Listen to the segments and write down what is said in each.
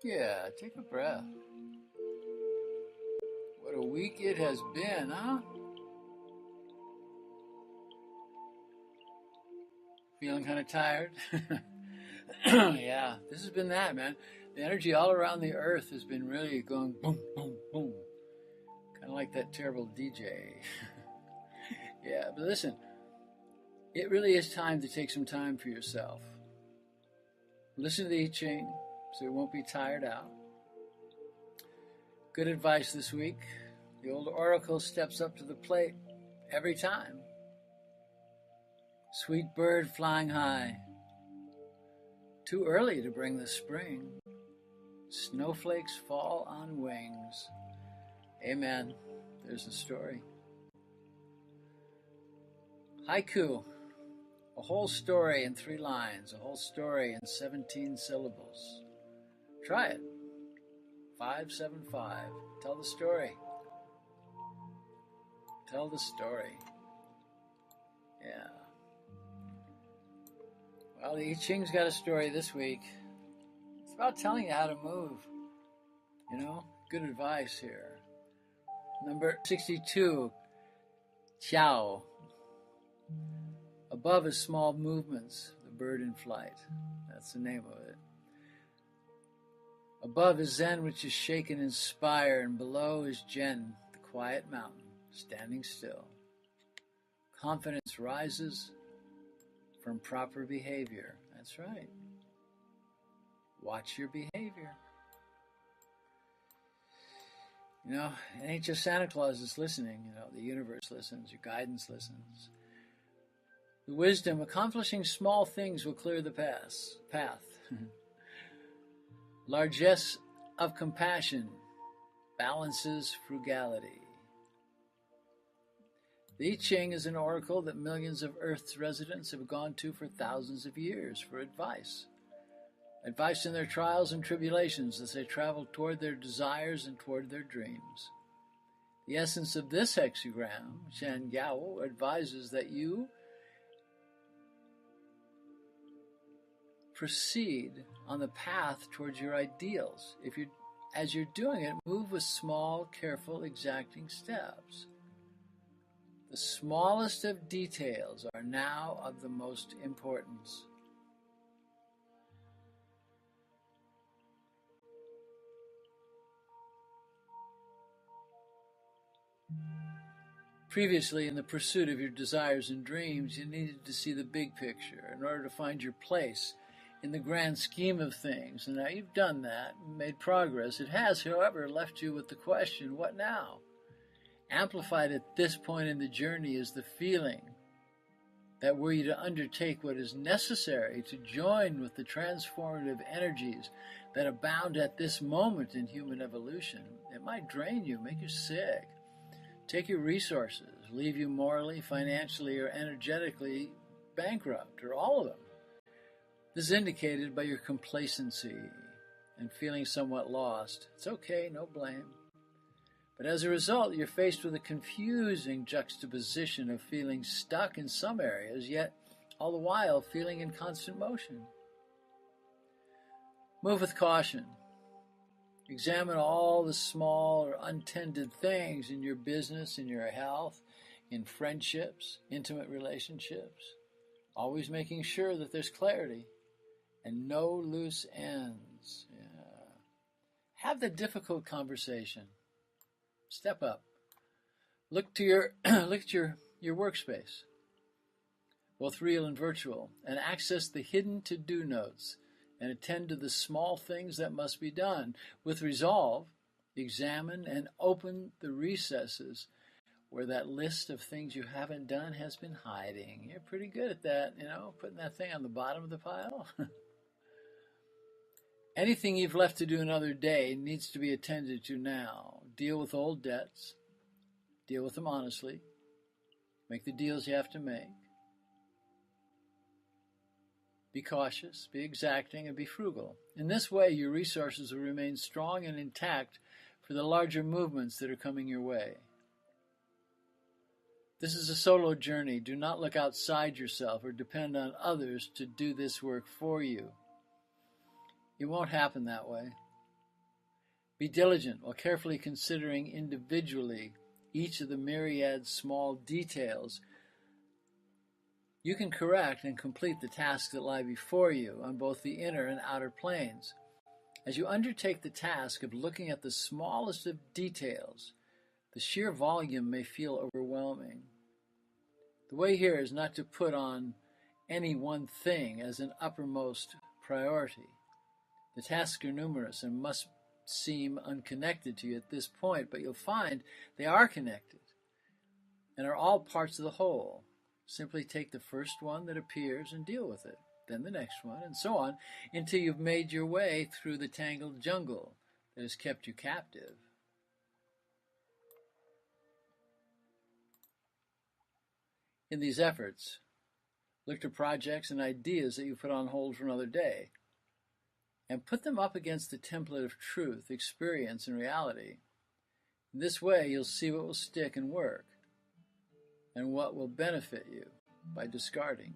Yeah, take a breath. What a week it has been, huh? Feeling kind of tired? Yeah, this has been that, man. The energy all around the earth has been really going boom, boom, boom. Kind of like that terrible DJ. Yeah, but listen, it really is time to take some time for yourself. Listen to the I Ching so you won't be tired out. Good advice this week. The old oracle steps up to the plate every time. Sweet bird flying high. Too early to bring the spring. Snowflakes fall on wings. Amen. There's the story. Haiku. A whole story in 3 lines. A whole story in 17 syllables. Try it. 575. Tell the story. Tell the story. Yeah. Well, the I Ching's got a story this week. It's about telling you how to move. You know, good advice here. Number 62, Qiao. Above is small movements, the bird in flight. That's the name of it. Above is Zen, which is shaken in spire, and below is Jen, the quiet mountain, standing still. Confidence rises from proper behavior. That's right. Watch your behavior. You know, it ain't just Santa Claus that's listening. You know, the universe listens, your guidance listens. The wisdom, accomplishing small things will clear the path. Largesse of compassion balances frugality. The I Ching is an oracle that millions of Earth's residents have gone to for thousands of years for advice. Advice in their trials and tribulations as they travel toward their desires and toward their dreams. The essence of this hexagram, Shan Yao, advises that you proceed on the path towards your ideals. As you're doing it, move with small, careful, exacting steps. The smallest of details are now of the most importance. Previously, in the pursuit of your desires and dreams, you needed to see the big picture in order to find your place in the grand scheme of things. And now you've done that, made progress. It has, however, left you with the question, what now? Amplified at this point in the journey is the feeling that were you to undertake what is necessary to join with the transformative energies that abound at this moment in human evolution, it might drain you, make you sick, take your resources, leave you morally, financially, or energetically bankrupt, or all of them. This is indicated by your complacency and feeling somewhat lost. It's okay, no blame. But as a result, you're faced with a confusing juxtaposition of feeling stuck in some areas, yet all the while feeling in constant motion. Move with caution. Examine all the small or untended things in your business, in your health, in friendships, intimate relationships, always making sure that there's clarity and no loose ends. Yeah. Have the difficult conversation. Step up. Look at your workspace, both real and virtual, and access the hidden to-do notes and attend to the small things that must be done. With resolve, examine and open the recesses where that list of things you haven't done has been hiding. You're pretty good at that, you know, putting that thing on the bottom of the pile. Anything you've left to do another day needs to be attended to now. Deal with old debts. Deal with them honestly. Make the deals you have to make. Be cautious, be exacting, and be frugal. In this way, your resources will remain strong and intact for the larger movements that are coming your way. This is a solo journey. Do not look outside yourself or depend on others to do this work for you. It won't happen that way. Be diligent while carefully considering individually each of the myriad small details you can correct and complete the tasks that lie before you on both the inner and outer planes. As you undertake the task of looking at the smallest of details, the sheer volume may feel overwhelming. The way here is not to put on any one thing as an uppermost priority. The tasks are numerous and must seem unconnected to you at this point, but you'll find they are connected and are all parts of the whole. Simply take the first one that appears and deal with it, then the next one, and so on, until you've made your way through the tangled jungle that has kept you captive. In these efforts, look to projects and ideas that you put on hold for another day, and put them up against the template of truth, experience, and reality. In this way, you'll see what will stick and work, and what will benefit you by discarding.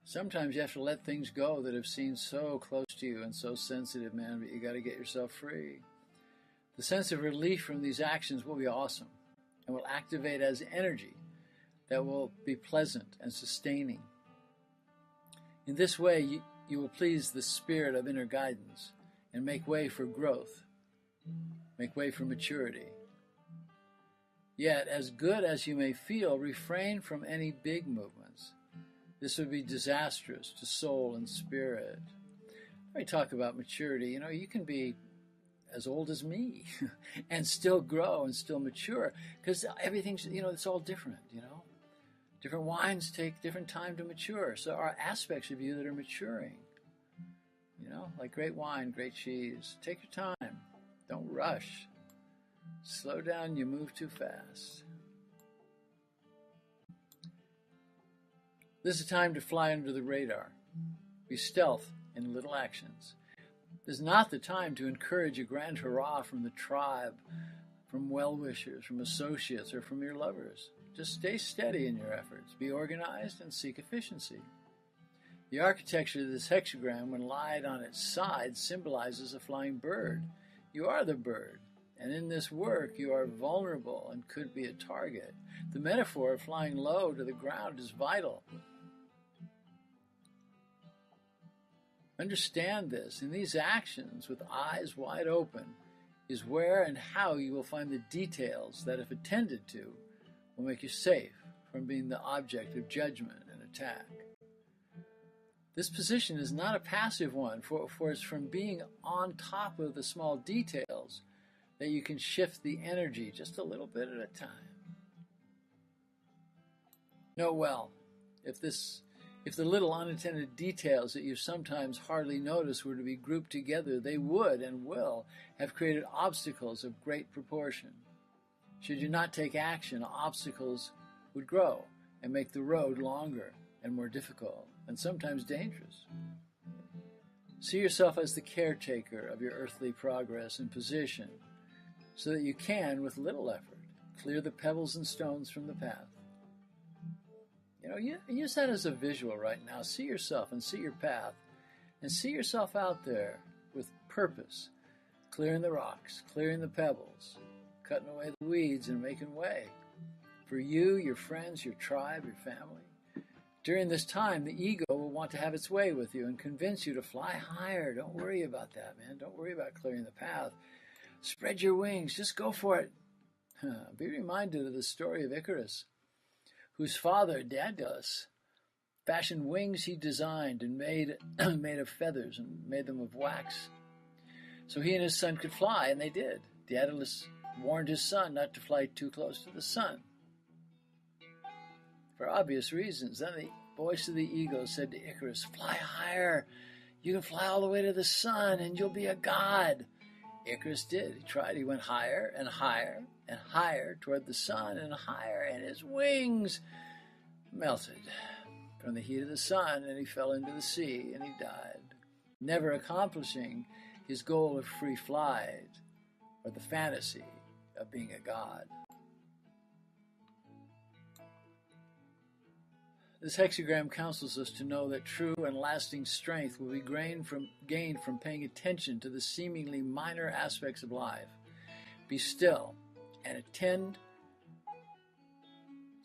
Sometimes you have to let things go that have seemed so close to you and so sensitive, man, but you got to get yourself free. The sense of relief from these actions will be awesome and will activate as energy that will be pleasant and sustaining. In this way, you will please the spirit of inner guidance and make way for growth, make way for maturity. Yet, as good as you may feel, refrain from any big movements. This would be disastrous to soul and spirit. Let me talk about maturity. You can be as old as me and still grow and still mature, because everything's, it's all different, Different wines take different time to mature. So there are aspects of you that are maturing, like great wine, great cheese. Take your time. Don't rush. Slow down, you move too fast. This is a time to fly under the radar. Be stealth in little actions. This is not the time to encourage a grand hurrah from the tribe, from well-wishers, from associates, or from your lovers. Just stay steady in your efforts. Be organized and seek efficiency. The architecture of this hexagram, when laid on its side, symbolizes a flying bird. You are the bird. And in this work, you are vulnerable and could be a target. The metaphor of flying low to the ground is vital. Understand this. In these actions, with eyes wide open, is where and how you will find the details that, if attended to, will make you safe from being the object of judgment and attack. This position is not a passive one, for it's from being on top of the small details that you can shift the energy just a little bit at a time. Know well, if the little unattended details that you sometimes hardly notice were to be grouped together, they would and will have created obstacles of great proportion. Should you not take action, obstacles would grow and make the road longer and more difficult, and sometimes dangerous. See yourself as the caretaker of your earthly progress and position, so that you can, with little effort, clear the pebbles and stones from the path. Use that as a visual right now. See yourself and see your path, and see yourself out there with purpose, clearing the rocks, clearing the pebbles, cutting away the weeds and making way for you, your friends, your tribe, your family. During this time, the ego will want to have its way with you and convince you to fly higher. Don't worry about that, man. Don't worry about clearing the path. Spread your wings. Just go for it. Be reminded of the story of Icarus, whose father, Daedalus, fashioned wings he designed and made of feathers and made them of wax, so he and his son could fly, and they did. Daedalus warned his son not to fly too close to the sun, for obvious reasons. Then the voice of the ego said to Icarus, "Fly higher. You can fly all the way to the sun, and you'll be a god." Icarus did. He tried. He went higher and higher and higher toward the sun and higher, and his wings melted from the heat of the sun, and he fell into the sea, and he died, never accomplishing his goal of free flight or the fantasy of being a god. This hexagram counsels us to know that true and lasting strength will be gained from paying attention to the seemingly minor aspects of life. Be still and attend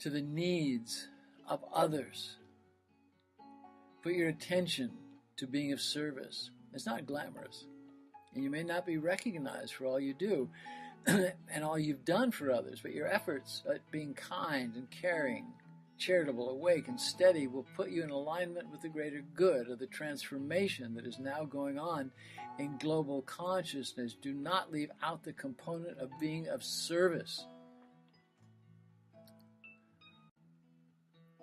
to the needs of others. Put your attention to being of service. It's not glamorous, and you may not be recognized for all you do and all you've done for others, but your efforts at being kind and caring, charitable, awake, and steady will put you in alignment with the greater good of the transformation that is now going on in global consciousness. Do not leave out the component of being of service.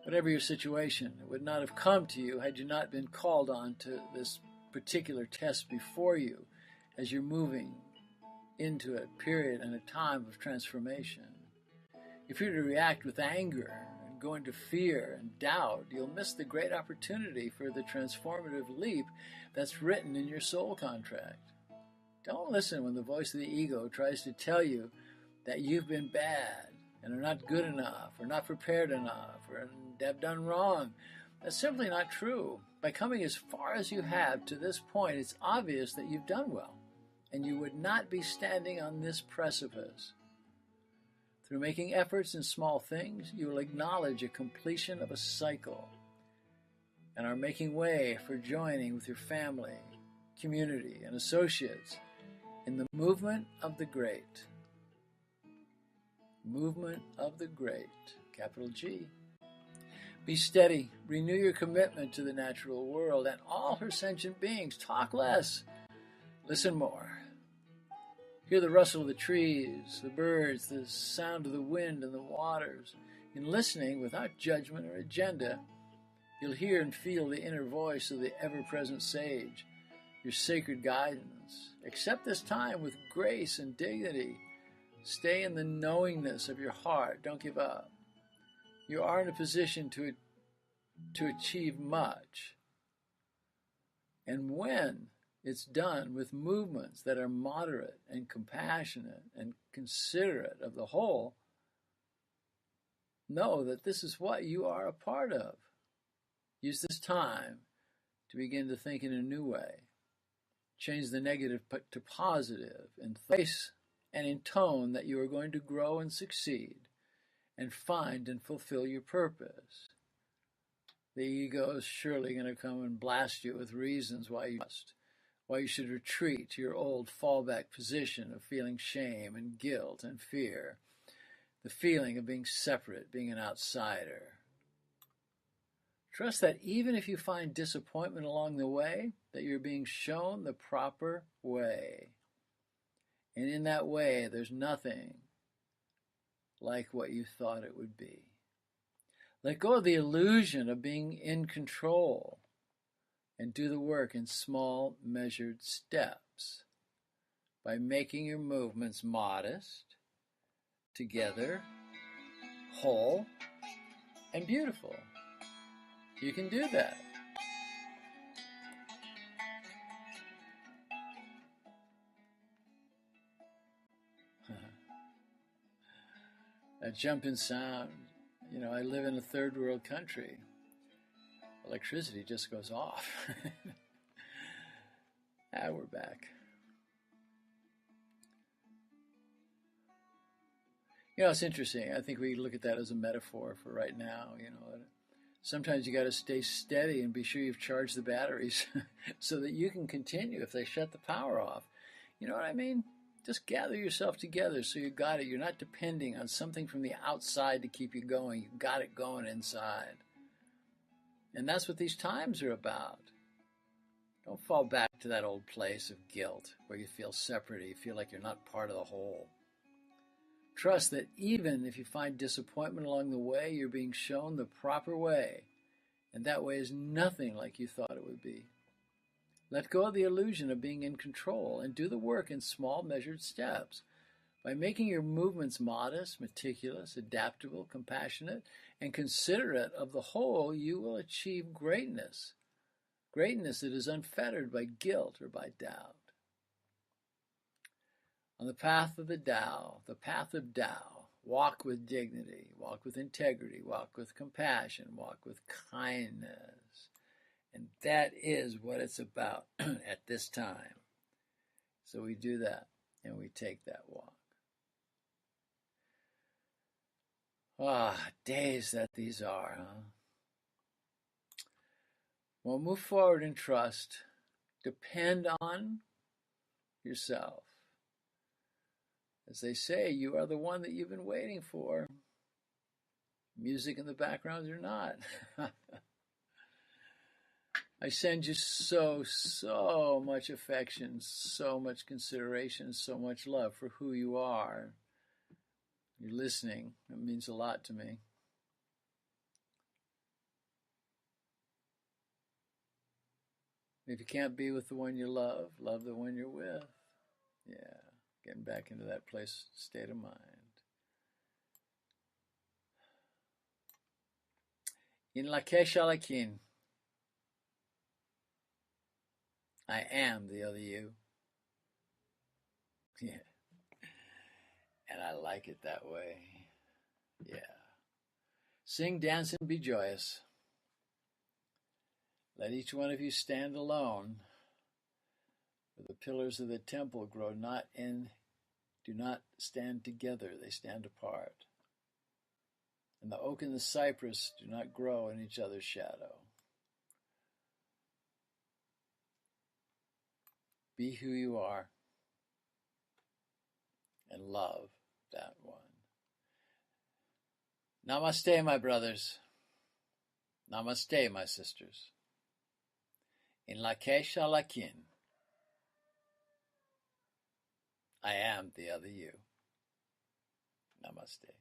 Whatever your situation, it would not have come to you had you not been called on to this particular test before you as you're moving into a period and a time of transformation. If you're to react with anger and go into fear and doubt, you'll miss the great opportunity for the transformative leap that's written in your soul contract. Don't listen when the voice of the ego tries to tell you that you've been bad and are not good enough or not prepared enough or have done wrong. That's simply not true. By coming as far as you have to this point, it's obvious that you've done well, and you would not be standing on this precipice. Through making efforts in small things, you will acknowledge a completion of a cycle and are making way for joining with your family, community, and associates in the movement of the great. Movement of the great, capital G. Be steady, renew your commitment to the natural world and all her sentient beings. Talk less, listen more. Hear the rustle of the trees, the birds, the sound of the wind and the waters. In listening without judgment or agenda, you'll hear and feel the inner voice of the ever-present sage, your sacred guidance. Accept this time with grace and dignity. Stay in the knowingness of your heart. Don't give up. You are in a position to achieve much. And when it's done with movements that are moderate and compassionate and considerate of the whole, know that this is what you are a part of. Use this time to begin to think in a new way. Change the negative to positive in place and in tone that you are going to grow and succeed and find and fulfill your purpose. The ego is surely going to come and blast you with reasons why you should retreat to your old fallback position of feeling shame and guilt and fear, the feeling of being separate, being an outsider. Trust that even if you find disappointment along the way, that you're being shown the proper way. And in that way, there's nothing like what you thought it would be. Let go of the illusion of being in control and do the work in small, measured steps by making your movements modest, together, whole, and beautiful. You can do that. That jump in sound. You know, I live in a third world country. Electricity just goes off. We're back. You know, it's interesting. I think we look at that as a metaphor for right now. You know, sometimes you got to stay steady and be sure you've charged the batteries so that you can continue if they shut the power off. You know what I mean? Just gather yourself together so you got it. You're not depending on something from the outside to keep you going. You've got it going inside. And that's what these times are about. Don't fall back to that old place of guilt where you feel separate, you feel like you're not part of the whole. Trust that even if you find disappointment along the way, you're being shown the proper way. And that way is nothing like you thought it would be. Let go of the illusion of being in control and do the work in small, measured steps. By making your movements modest, meticulous, adaptable, compassionate, and considerate of the whole, you will achieve greatness. Greatness that is unfettered by guilt or by doubt. On the path of the Tao, Walk with dignity, walk with integrity, walk with compassion, walk with kindness. And that is what it's about at this time. So we do that and we take that walk. Days that these are, huh? Well, move forward in trust. Depend on yourself. As they say, you are the one that you've been waiting for. Music in the background or not. I send you so much affection, so much consideration, so much love for who you are. You're listening. It means a lot to me. If you can't be with the one you love, love the one you're with. Yeah, getting back into that place, state of mind. In Lakesh Alakin, I am the other you. Yeah. And I like it that way. Yeah. Sing, dance, and be joyous. Let each one of you stand alone, for the pillars of the temple do not stand together, they stand apart. And the oak and the cypress do not grow in each other's shadow. Be who you are and love that one. Namaste, my brothers. Namaste, my sisters. In Lakesh Alakin, I am the other you. Namaste.